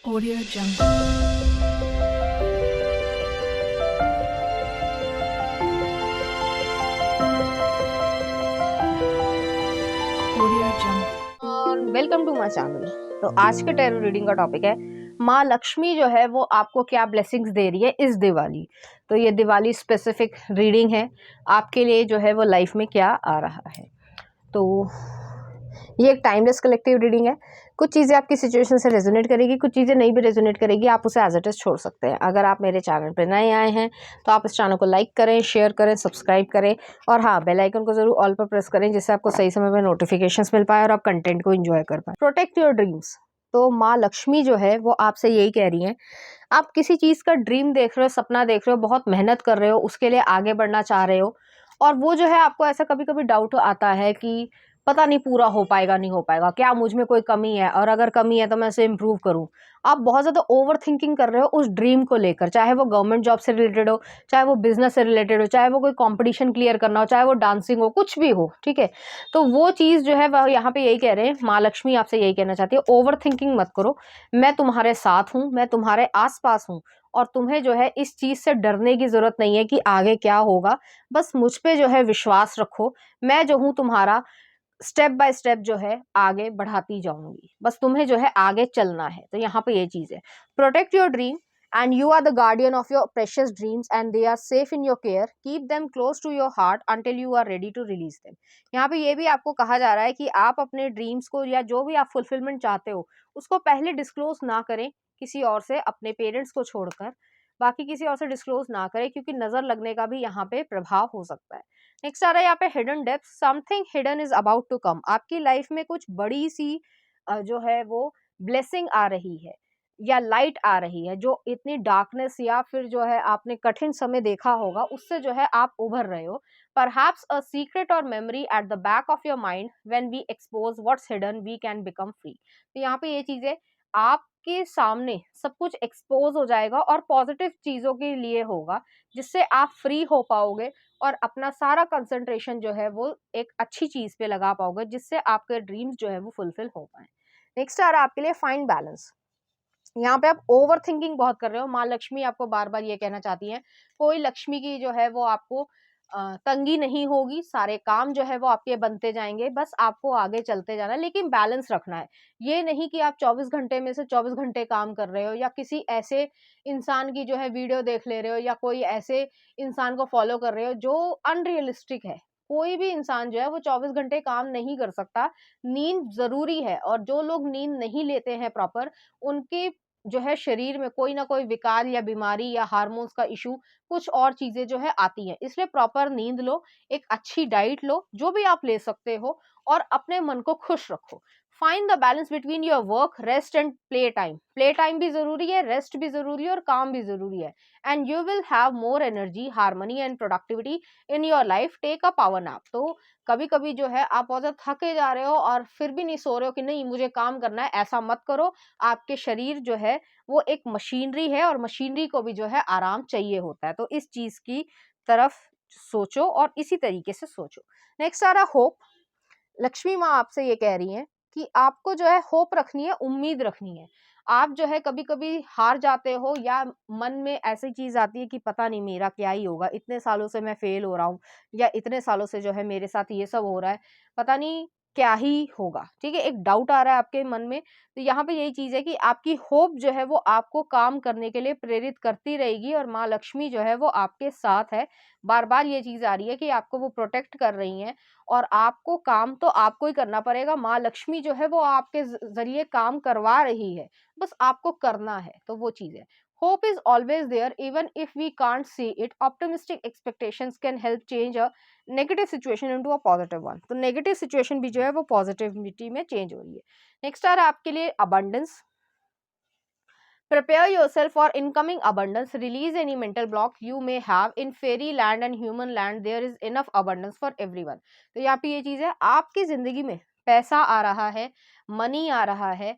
Audio Jungle. Audio Jungle. और welcome to my channel. तो आज के टैरो रीडिंग का टॉपिक है माँ लक्ष्मी जो है वो आपको क्या ब्लेसिंग्स दे रही है इस दिवाली। तो ये दिवाली स्पेसिफिक रीडिंग है, आपके लिए जो है वो लाइफ में क्या आ रहा है। तो ये एक टाइमलेस कलेक्टिव रीडिंग है। कुछ चीज़ें आपकी सिचुएशन से रेजोनेट करेगी, कुछ चीज़ें नहीं भी रेजोनेट करेगी, आप उसे एज इट इज छोड़ सकते हैं। अगर आप मेरे चैनल पर नए आए हैं तो आप इस चैनल को लाइक करें, शेयर करें, सब्सक्राइब करें और हाँ, बेल आइकन को जरूर ऑल पर प्रेस करें जिससे आपको सही समय पर नोटिफिकेशंस मिल पाए और आप कंटेंट को एंजॉय कर पाए। Protect your dreams. तो माँ लक्ष्मी जो है वो आपसे यही कह रही हैं, आप किसी चीज़ का ड्रीम देख रहे हो, सपना देख रहे हो, बहुत मेहनत कर रहे हो, उसके लिए आगे बढ़ना चाह रहे हो और वो जो है आपको ऐसा कभी कभी डाउट आता है कि पता नहीं पूरा हो पाएगा नहीं हो पाएगा, क्या मुझ में कोई कमी है और अगर कमी है तो मैं उसे इम्प्रूव करूं। आप बहुत ज़्यादा ओवर थिंकिंग कर रहे हो उस ड्रीम को लेकर, चाहे वो गवर्नमेंट जॉब से रिलेटेड हो, चाहे वो बिजनेस से रिलेटेड हो, चाहे वो कोई कंपटीशन क्लियर करना हो, चाहे वो डांसिंग हो, कुछ भी हो, ठीक है। तो वो चीज़ जो है वह यहाँ पे यही कह रहे हैं, माँ लक्ष्मी आपसे यही कहना चाहती है, ओवर थिंकिंग मत करो। मैं तुम्हारे साथ हूँ, मैं तुम्हारे आसपास हूँ और तुम्हें जो है इस चीज़ से डरने की ज़रूरत नहीं है कि आगे क्या होगा। बस मुझ पे जो है विश्वास रखो, मैं जो हूँ तुम्हारा स्टेप बाय स्टेप जो है आगे बढ़ाती जाऊंगी, बस तुम्हें जो है आगे चलना है। तो यहाँ पे ये चीज़ है, protect your dream and you are the guardian of your precious dreams and they are safe in your care, keep them close to your heart until you are ready to release them. यहाँ पे ये भी आपको कहा जा रहा है कि आप अपने ड्रीम्स को या जो भी आप फुलफिलमेंट चाहते हो उसको पहले डिस्क्लोज ना करें किसी और से, अपने पेरेंट्स को छोड़कर बाकी किसी और से डिस्क्लोज ना करें, क्योंकि नजर लगने का भी यहाँ पे प्रभाव हो सकता है। नेक्स्ट आ रहा है यहाँ पे hidden depth, something hidden is about to come. आपकी लाइफ में कुछ बड़ी सी जो है वो ब्लेसिंग आ रही है या लाइट आ रही है, जो इतनी डार्कनेस या फिर जो है आपने कठिन समय देखा होगा उससे जो है आप उभर रहे हो। परहैप्स अ सीक्रेट और memory at the back of your mind, when we expose what's hidden we can become free. तो यहाँ पे ये चीजें आपके सामने सब कुछ एक्सपोज हो जाएगा और पॉजिटिव चीजों के लिए होगा, जिससे आप फ्री हो पाओगे और अपना सारा कंसंट्रेशन जो है वो एक अच्छी चीज पे लगा पाओगे, जिससे आपके ड्रीम्स जो है वो फुलफिल हो पाए। नेक्स्ट आ रहा है आपके लिए फाइंड बैलेंस। यहाँ पे आप ओवर थिंकिंग बहुत कर रहे हो, माँ लक्ष्मी आपको बार बार ये कहना चाहती है, कोई लक्ष्मी की जो है वो आपको तंगी नहीं होगी, सारे काम जो है वो आपके बनते जाएंगे, बस आपको आगे चलते जाना है, लेकिन बैलेंस रखना है। ये नहीं कि आप 24 घंटे में से 24 घंटे काम कर रहे हो या किसी ऐसे इंसान की जो है वीडियो देख ले रहे हो या कोई ऐसे इंसान को फॉलो कर रहे हो जो अनरियलिस्टिक है। कोई भी इंसान जो है वो 24 घंटे काम नहीं कर सकता, नींद जरूरी है और जो लोग नींद नहीं लेते हैं प्रॉपर, उनके जो है शरीर में कोई ना कोई विकार या बीमारी या हार्मोन्स का इशू, कुछ और चीजें जो है आती हैं। इसलिए प्रॉपर नींद लो, एक अच्छी डाइट लो, जो भी आप ले सकते हो, और अपने मन को खुश रखो। Find the balance between your work, rest and play time. Play time भी जरूरी है, रेस्ट भी जरूरी है और काम भी जरूरी है। And you will have more energy, harmony and productivity in your life. Take a power nap. तो कभी कभी जो है आप बहुत ज्यादा थके जा रहे हो और फिर भी नहीं सो रहे हो कि नहीं मुझे काम करना है, ऐसा मत करो। आपके शरीर जो है वो एक मशीनरी है और मशीनरी को भी जो है आराम चाहिए होता है। तो इस चीज की तरफ सोचो और इसी तरीके से सोचो। नेक्स्ट आ रहा होप। लक्ष्मी माँ आपसे ये कह रही हैं कि आपको जो है होप रखनी है, उम्मीद रखनी है। आप जो है कभी कभी हार जाते हो या मन में ऐसी चीज आती है कि पता नहीं मेरा क्या ही होगा, इतने सालों से मैं फेल हो रहा हूँ या इतने सालों से जो है मेरे साथ ये सब हो रहा है, पता नहीं क्या ही होगा, ठीक है, एक डाउट आ रहा है आपके मन में। तो यहाँ पे यही चीज है कि आपकी होप जो है वो आपको काम करने के लिए प्रेरित करती रहेगी और माँ लक्ष्मी जो है वो आपके साथ है। बार बार ये चीज आ रही है कि आपको वो प्रोटेक्ट कर रही हैं और आपको काम तो आपको ही करना पड़ेगा। माँ लक्ष्मी जो है वो आपके जरिए काम करवा रही है, बस आपको करना है। तो वो चीज है, hope is always there even if we can't see it. Optimistic expectations can help change a negative situation into a positive one. तो नेगेटिव सिचुएशन भी जो है वो पॉजिटिविटी में चेंज हो रही है। नेक्स्ट आ रहा है आपके लिए abundance. Prepare yourself for incoming abundance. Release any mental block you may have. In fairy land and human land, there is enough abundance for everyone. तो यहाँ पे ये चीज है, आपकी जिंदगी में पैसा आ रहा है, मनी आ रहा है,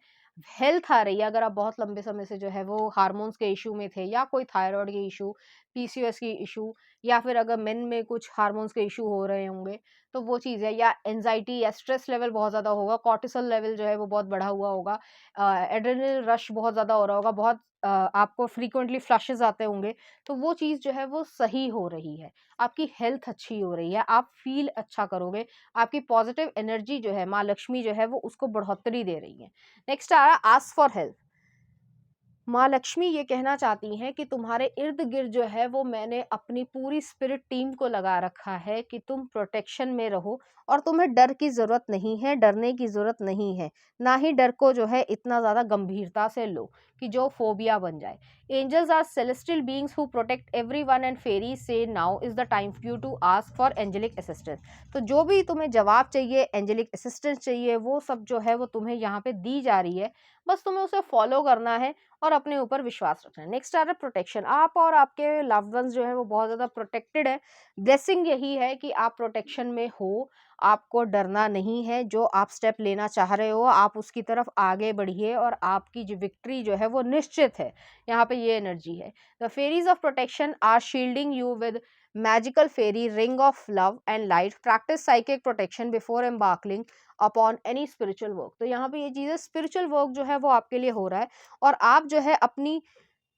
हेल्थ आ रही है। अगर आप बहुत लंबे समय से जो है वो हार्मोन्स के इशू में थे या कोई थायराइड के इशू, पीसीओएस की इशू, या फिर अगर मेन में कुछ हार्मोन्स के इशू हो रहे होंगे, तो वो चीज़ है, या एंजाइटी या स्ट्रेस लेवल बहुत ज़्यादा होगा, कॉर्टिसोल लेवल जो है वो बहुत बढ़ा हुआ होगा, एड्रेनल रश बहुत ज़्यादा हो रहा होगा, बहुत आपको फ्रीक्वेंटली फ्लशेज़ आते होंगे, तो वो चीज़ जो है वो सही हो रही है, आपकी हेल्थ अच्छी हो रही है, आप फ़ील अच्छा करोगे, आपकी पॉज़िटिव एनर्जी जो है माँ लक्ष्मी जो है वो उसको बढ़ोतरी दे रही है। नेक्स्ट आ रहा है आस्क फॉर हेल्प। माँ लक्ष्मी ये कहना चाहती हैं कि तुम्हारे इर्द-गिर्द जो है वो मैंने अपनी पूरी स्पिरिट टीम को लगा रखा है कि तुम प्रोटेक्शन में रहो और तुम्हें डर की ज़रूरत नहीं है, डरने की ज़रूरत नहीं है। ना ही डर को जो है इतना ज़्यादा गंभीरता से लो कि जो फ़ोबिया बन जाए। Angels are celestial beings who protect everyone and fairies so now is the time for you to ask for angelic assistance. तो जो भी तुम्हें जवाब चाहिए, एंजेलिक असिस्टेंस चाहिए, वो सब जो है वो तुम्हें यहाँ पे दी जा रही है। बस तुम्हें उसे फ़ॉलो करना है और अपने ऊपर विश्वास रखना है। नेक्स्ट आ रहा है प्रोटेक्शन। आप और आपके लव्ड वंस जो है वो बहुत ज़्यादा प्रोटेक्टेड है। ब्लेसिंग यही है कि आप प्रोटेक्शन में हो, आपको डरना नहीं है, जो आप स्टेप लेना चाह रहे हो आप उसकी तरफ आगे बढ़िए और आपकी जो विक्ट्री जो है वो निश्चित है। यहाँ पे ये एनर्जी है। The fairies of protection are shielding you with magical fairy ring of love and light. Practice psychic protection before embarking upon any spiritual work. तो यहाँ पे ये चीज़ है, स्पिरिचुअल वर्क जो है वो आपके लिए हो रहा है और आप जो है अपनी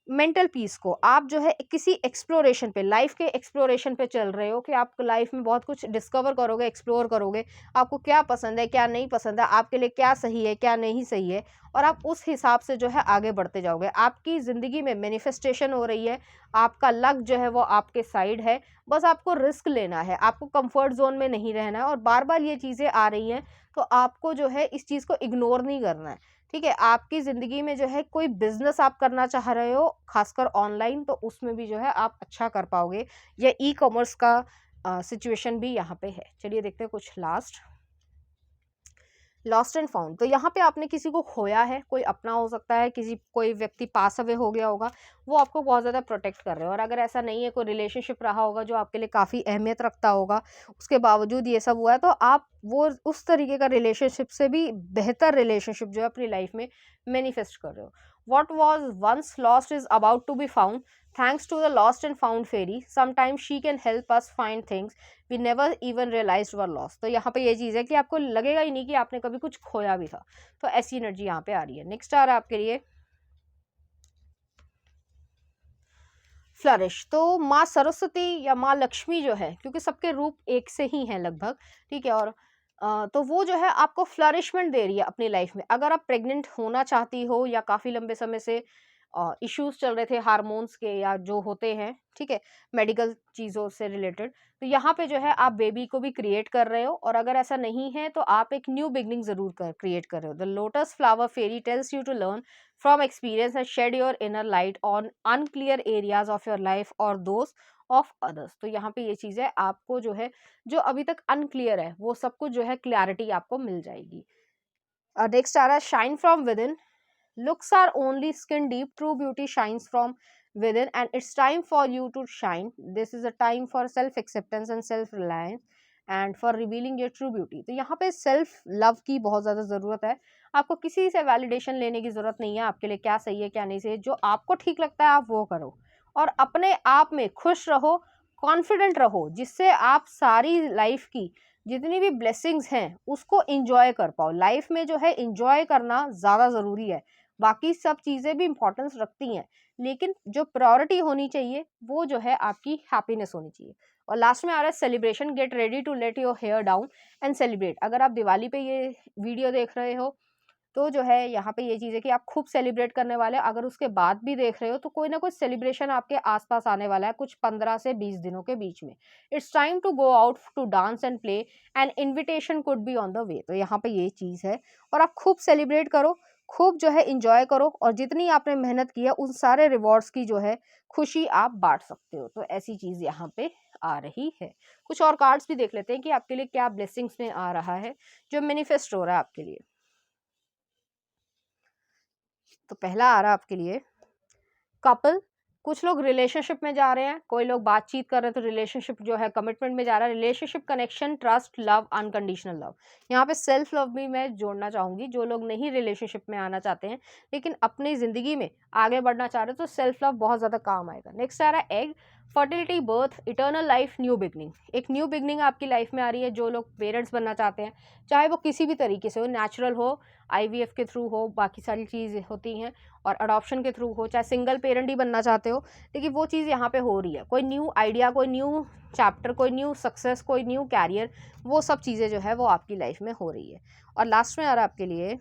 मेंटल पीस को, आप जो है किसी एक्सप्लोरेशन पे, लाइफ के एक्सप्लोरेशन पे चल रहे हो कि आप लाइफ में बहुत कुछ डिस्कवर करोगे, एक्सप्लोर करोगे, आपको क्या पसंद है, क्या नहीं पसंद है, आपके लिए क्या सही है, क्या नहीं सही है, और आप उस हिसाब से जो है आगे बढ़ते जाओगे। आपकी ज़िंदगी में मैनिफेस्टेशन हो रही है, आपका लक जो है वो आपके साइड है, बस आपको रिस्क लेना है, आपको कंफर्ट जोन में नहीं रहना है और बार बार ये चीज़ें आ रही हैं तो आपको जो है इस चीज़ को इग्नोर नहीं करना है। ठीक है, आपकी ज़िंदगी में जो है कोई बिज़नेस आप करना चाह रहे हो, ख़ासकर ऑनलाइन, तो उसमें भी जो है आप अच्छा कर पाओगे, या ई-कॉमर्स का सिचुएशन भी यहाँ पे है। चलिए देखते हैं कुछ लास्ट। Lost and found. तो यहाँ पे आपने किसी को खोया है, कोई अपना हो सकता है, कोई व्यक्ति पास अवे हो गया होगा, वो आपको बहुत ज़्यादा प्रोटेक्ट कर रहे हो, और अगर ऐसा नहीं है, कोई रिलेशनशिप रहा होगा जो आपके लिए काफ़ी अहमियत रखता होगा, उसके बावजूद ये सब हुआ है, तो आप वो उस तरीके का रिलेशनशिप से भी बेहतर रिलेशनशिप जो है अपनी लाइफ में मैनिफेस्ट कर रहे हो। What was once lost is about to be found thanks to the lost and found fairy. Sometimes she can help us find things we never even realised were lost. तो यहाँ पे ये चीज़ है कि आपको लगेगा ही नहीं कि आपने कभी कुछ खोया भी था। तो ऐसी एनर्जी यहाँ पे आ रही है। नेक्स्ट आ रहा है आपके लिए फ्लरिश। तो माँ सरस्वती या माँ लक्ष्मी जो है, क्योंकि सबके रूप एक से ही हैं लगभग, ठीक है, और तो वो जो है आपको फ्लरिशमेंट दे रही है अपनी लाइफ में। अगर आप प्रेग्नेंट होना चाहती हो या काफ़ी लंबे समय से इश्यूज चल रहे थे हार्मोन्स के या जो होते हैं, ठीक है, मेडिकल चीज़ों से रिलेटेड, तो यहाँ पे जो है आप बेबी को भी क्रिएट कर रहे हो, और अगर ऐसा नहीं है तो आप एक न्यू बिगनिंग ज़रूर क्रिएट कर रहे हो। The lotus flower fairy tells you to learn from experience and shed your inner light on unclear areas of your life or those of others। तो यहाँ पे ये चीज़ है, आपको जो है जो अभी तक अनक्लियर है वो सब कुछ जो है क्लैरिटी आपको मिल जाएगी। नेक्स्ट आ रहा है shine from with in. Looks are only skin deep, true beauty shines from within, and it's time for you to shine. This is a time for self acceptance and self reliance and for revealing your true beauty। तो यहाँ पे self love की बहुत ज़्यादा ज़रूरत है। आपको किसी से वैलिडेशन लेने की ज़रूरत नहीं है, आपके लिए क्या सही है क्या नहीं सही है, जो आपको ठीक लगता है आप वो करो, और अपने आप में खुश रहो, कॉन्फिडेंट रहो, जिससे आप सारी लाइफ की जितनी भी ब्लेसिंग्स हैं उसको इंजॉय कर पाओ। लाइफ में जो है इंजॉय करना ज़्यादा ज़रूरी है, बाकी सब चीज़ें भी इम्पोर्टेंस रखती हैं, लेकिन जो प्रायोरिटी होनी चाहिए वो जो है आपकी हैप्पीनेस होनी चाहिए। और लास्ट में आ रहा है celebration. Get ready to let your hair down and celebrate. अगर आप दिवाली पे ये वीडियो देख रहे हो तो जो है यहाँ पे ये चीज़ है कि आप खूब सेलिब्रेट करने वाले हैं। अगर उसके बाद भी देख रहे हो तो कोई ना कोई सेलिब्रेशन आपके आसपास आने वाला है कुछ 15 से 20 दिनों के बीच में। It's time to go out to dance and play and invitation could be on the way. तो यहाँ पे ये चीज़ है, और आप खूब सेलिब्रेट करो, खूब जो है इंजॉय करो, और जितनी आपने मेहनत की है उन सारे रिवॉर्ड्स की जो है खुशी आप बांट सकते हो। तो ऐसी चीज़ यहाँ पे आ रही है। कुछ और कार्ड्स भी देख लेते हैं कि आपके लिए क्या ब्लेसिंग्स में आ रहा है जो मैनिफेस्ट हो रहा है आपके लिए। तो पहला आ रहा है आपके लिए कपल। कुछ लोग रिलेशनशिप में जा रहे हैं, कोई लोग बातचीत कर रहे हैं, तो रिलेशनशिप जो है कमिटमेंट में जा रहा है। Relationship, connection, trust, love, unconditional love. यहाँ पे सेल्फ लव भी मैं जोड़ना चाहूँगी। जो लोग नहीं रिलेशनशिप में आना चाहते हैं लेकिन अपनी ज़िंदगी में आगे बढ़ना चाह रहे हैं तो सेल्फ लव बहुत ज़्यादा काम आएगा। नेक्स्ट आ रहा है egg. Fertility, birth, eternal life, new beginning. एक न्यू बिगनिंग आपकी लाइफ में आ रही है। जो लोग पेरेंट्स बनना चाहते हैं, चाहे वो किसी भी तरीके से हो, नेचुरल हो, आईवीएफ के थ्रू हो, बाकी सारी चीज़ होती हैं, और अडॉप्शन के थ्रू हो, चाहे सिंगल पेरेंट ही बनना चाहते हो, लेकिन वो चीज़ यहाँ पे हो रही है। कोई न्यू आइडिया, कोई न्यू चैप्टर, कोई न्यू सक्सेस, कोई न्यू कैरियर, वो सब चीज़ें जो है वो आपकी लाइफ में हो रही है। और लास्ट में आ रहा है आपके लिए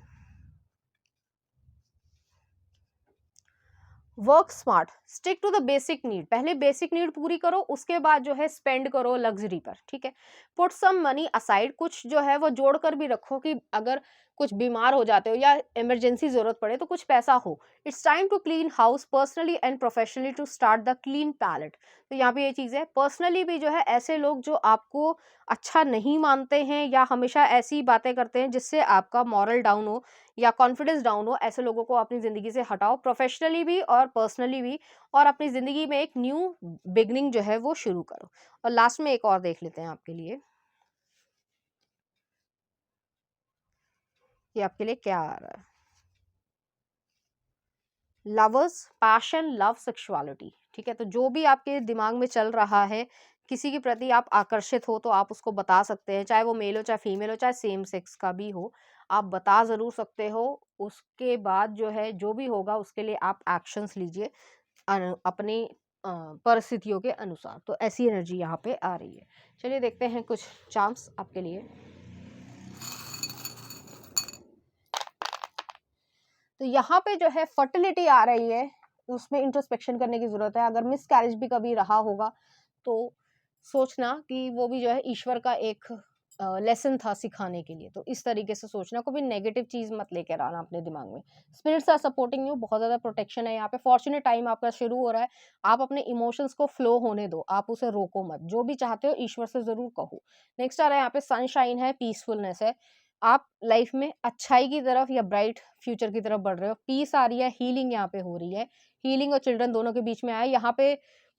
work smart, stick to the basic need. पहले बेसिक नीड पूरी करो, उसके बाद जो है स्पेंड करो लग्जरी पर, ठीक है। पुट सम मनी असाइड, कुछ जो है वो जोड़ कर भी रखो कि अगर कुछ बीमार हो जाते हो या इमरजेंसी जरूरत पड़े तो कुछ पैसा हो। It's time to clean house personally and professionally to start the clean palette. तो यहाँ पे ये चीज़ है, पर्सनली भी जो है ऐसे लोग जो आपको अच्छा नहीं मानते हैं या हमेशा ऐसी बातें करते हैं जिससे आपका मॉरल डाउन हो या कॉन्फिडेंस डाउन हो, ऐसे लोगों को अपनी ज़िंदगी से हटाओ, प्रोफेशनली भी और पर्सनली भी, और अपनी ज़िंदगी में एक न्यू बिगनिंग जो है वो शुरू करो। और लास्ट में एक और देख लेते हैं आपके लिए, ये आपके लिए क्या आ रहा है। लवर्स, पैशन, लव, सेक्सुअलिटी, ठीक है। तो जो भी आपके दिमाग में चल रहा है, किसी के प्रति आप आकर्षित हो तो आप उसको बता सकते हैं, चाहे वो मेल हो, चाहे फीमेल हो, चाहे सेम सेक्स का भी हो, आप बता ज़रूर सकते हो। उसके बाद जो है जो भी होगा उसके लिए आप एक्शंस लीजिए अपनी परिस्थितियों के अनुसार। तो ऐसी एनर्जी यहाँ पे आ रही है। चलिए देखते हैं कुछ चार्म्स आपके लिए। तो यहाँ पे जो है फर्टिलिटी आ रही है, उसमें इंट्रोस्पेक्शन करने की ज़रूरत है। अगर मिस कैरेज भी कभी रहा होगा तो सोचना कि वो भी जो है ईश्वर का एक लेसन था सिखाने के लिए। तो इस तरीके से सोचना, कोई भी नेगेटिव चीज़ मत लेकर आना अपने दिमाग में। स्पिरिट्स आर सपोर्टिंग यू, बहुत ज़्यादा प्रोटेक्शन है यहाँ पे। फॉर्चुनेट टाइम आपका शुरू हो रहा है। आप अपने इमोशंस को फ्लो होने दो, आप उसे रोको मत। जो भी चाहते हो ईश्वर से ज़रूर कहो। नेक्स्ट आ रहा है यहाँ पे सनशाइन है, पीसफुलनेस है। आप लाइफ में अच्छाई की तरफ या ब्राइट फ्यूचर की तरफ बढ़ रहे हो। पीस आ रही है, हीलिंग यहाँ पे हो रही है। हीलिंग और चिल्ड्रन दोनों के बीच में आया यहाँ पे।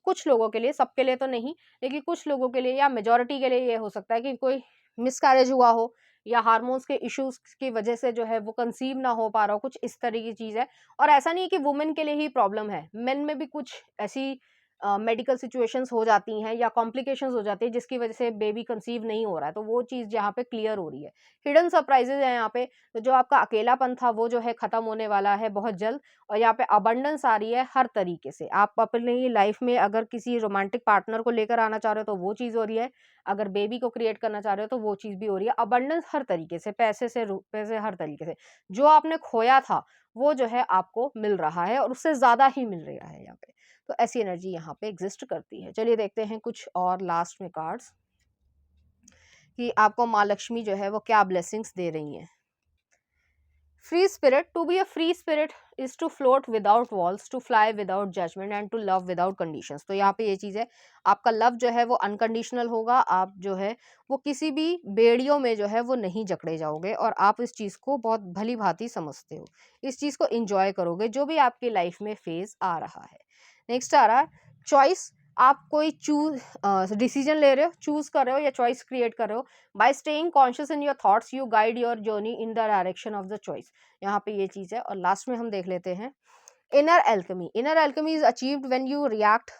कुछ लोगों के लिए, सबके लिए तो नहीं, लेकिन कुछ लोगों के लिए या मेजॉरिटी के लिए ये हो सकता है कि कोई मिसकैरेज हुआ हो या हार्मोन्स के इश्यूज की वजह से जो है वो कंसीव ना हो पा रहा हो, कुछ इस तरह की चीज़ है। और ऐसा नहीं है कि वुमेन के लिए ही प्रॉब्लम है, मेन में भी कुछ ऐसी मेडिकल सिचुएशंस हो जाती हैं या कॉम्प्लिकेशंस हो जाती है जिसकी वजह से बेबी कंसीव नहीं हो रहा है। तो वो चीज़ यहाँ पे क्लियर हो रही है। हिडन सरप्राइजेज है यहाँ पे। तो जो आपका अकेलापन था वो जो है खत्म होने वाला है बहुत जल्द। और यहाँ पे अबंडेंस आ रही है हर तरीके से। आप अपनी लाइफ में अगर किसी रोमांटिक पार्टनर को लेकर आना चाह रहे हो तो वो चीज़ हो रही है। अगर बेबी को क्रिएट करना चाह रहे हो तो वो चीज़ भी हो रही है। अबंडेंस हर तरीके से, पैसे से, रुपए से, हर तरीके से। जो आपने खोया था वो जो है आपको मिल रहा है और उससे ज़्यादा ही मिल रहा है यहाँ पे। तो ऐसी एनर्जी यहाँ पे एग्जिस्ट करती है। चलिए देखते हैं कुछ और लास्ट में कार्ड्स कि आपको माँ लक्ष्मी जो है वो क्या ब्लेसिंग्स दे रही हैं। Free spirit, to be a free spirit is to float without walls, to fly without judgement and to love without conditions. तो यहाँ पे ये चीज़ है, आपका लव जो है वो अनकंडीशनल होगा। आप जो है वो किसी भी बेड़ियों में जो है वो नहीं जकड़े जाओगे और आप इस चीज़ को बहुत भली भांति समझते हो। इस चीज़ को इंजॉय करोगे जो भी आपकी लाइफ में फेज आ रहा है। नेक्स्ट आ रहा है चॉइस। आप कोई डिसीजन ले रहे हो, चूज कर रहे हो या चॉइस क्रिएट कर रहे हो। Bye staying conscious in your thoughts you guide your journey in the direction of the choice. यहाँ पे ये चीज है। और लास्ट में हम देख लेते हैं inner alchemy. Inner alchemy is achieved when you react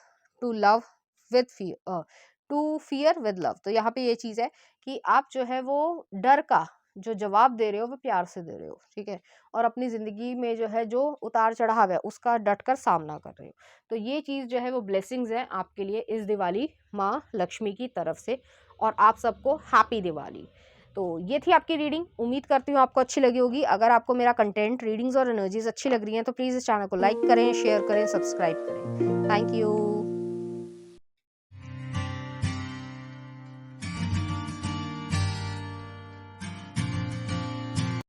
to love with fear, to fear with love. तो यहाँ पे ये चीज है कि आप जो है वो डर का जो जवाब दे रहे हो वो प्यार से दे रहे हो, ठीक है। और अपनी जिंदगी में जो है जो उतार चढ़ाव है उसका डटकर सामना कर रहे हो। तो ये चीज़ जो है वो ब्लेसिंग्स है आपके लिए इस दिवाली माँ लक्ष्मी की तरफ से। और आप सबको हैप्पी दिवाली। तो ये थी आपकी रीडिंग। उम्मीद करती हूँ आपको अच्छी लगी होगी। अगर आपको मेरा कंटेंट, रीडिंग्स और एनर्जीज अच्छी लग रही हैं तो प्लीज़ इस चैनल को लाइक करें, शेयर करें, सब्सक्राइब करें। Thank you.